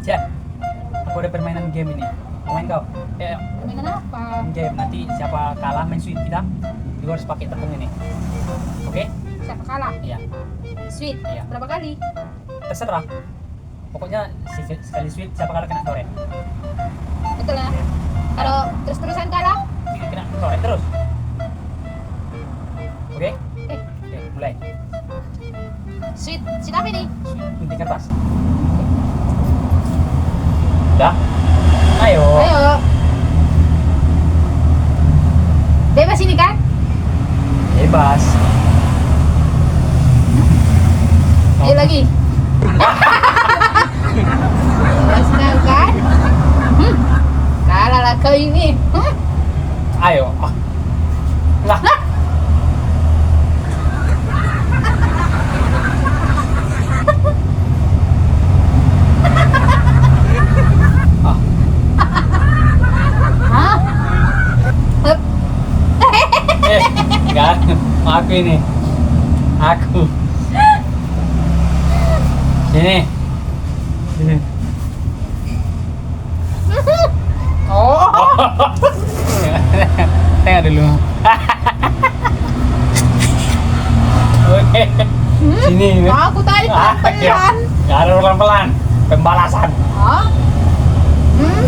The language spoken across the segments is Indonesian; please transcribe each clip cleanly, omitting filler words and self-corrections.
Siap. Aku ada permainan game ini. Main kau? Ya, Permainan apa? game. Nanti siapa kalah main sweet kita, juga harus pakai tepung ini. Oke? Siapa kalah? Iya. Sweet. Iya. Berapa kali? Terserah. Pokoknya sekali sweet siapa kalah kena coret. Betul ya? Kalau terus-terusan kalah? Kena coret terus. Oke? Eh, Oke, mulai. sweet. Sweet apa ini? Gunting kertas. Udah? Ayo. Ayo. Bebas ini kan? Bebas. Ayo lagi. Bebas kau kan? Kalah lah kau ini. Ayo. Lah. Hah? Hup. Enggak. Aku ini. Aku. Sini. Sini. Oh. Tengok dulu. Oke. Sini. Aku tadi pelan-pelan. Gak ada pelan-pelan. Pembalasan. Hah? Hmm.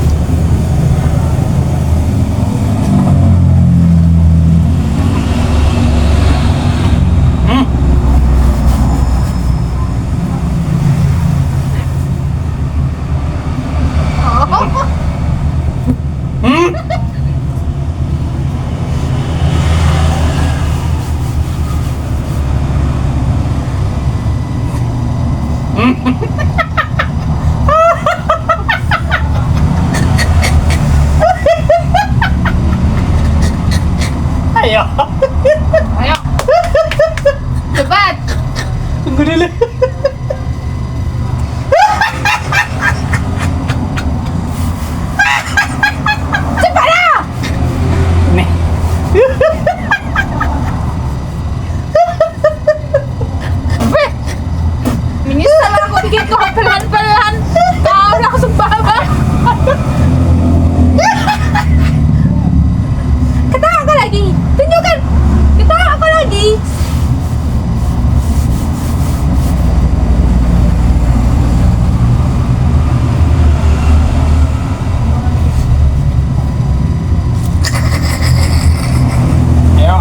Oh. Hmm. Ayo. Ayo. Cepat. Tunggu dulu. Cepatlah. Nih. Weh. Menyesal aku bikin kau pelan-pelan. Kau langsung babak. Ketawa aku lagi. Tunjukkan. Ketawa aku lagi. Ayo.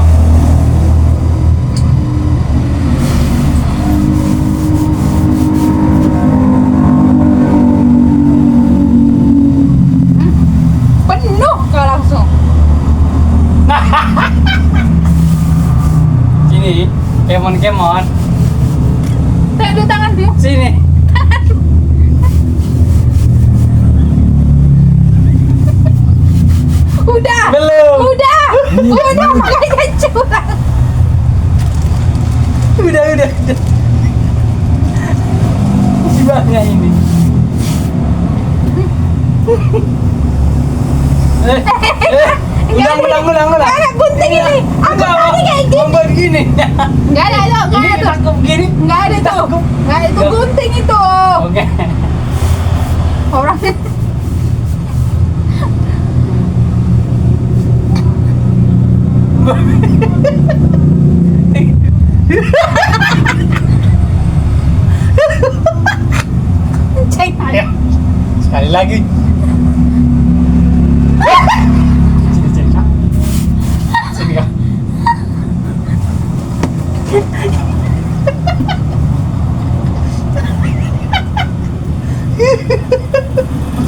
Penuh kau langsung. Sini. Kemon. Tengok dulu tangan dia. Sini. Udah. Belum. Udah makanya curang. Udah. Masih banyak ini. Ulang. Karena gunting ini. Aku tadi kayak gini. Membuat gini. Enggak ada itu, enggak Ini ada tuh. takut gini. Enggak ada itu. Enggak ada itu gunting itu. Oke. Orang cek. Ayo. Sekali lagi. Sini, Kak. Sini, Kak.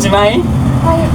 Cimai. Ayo.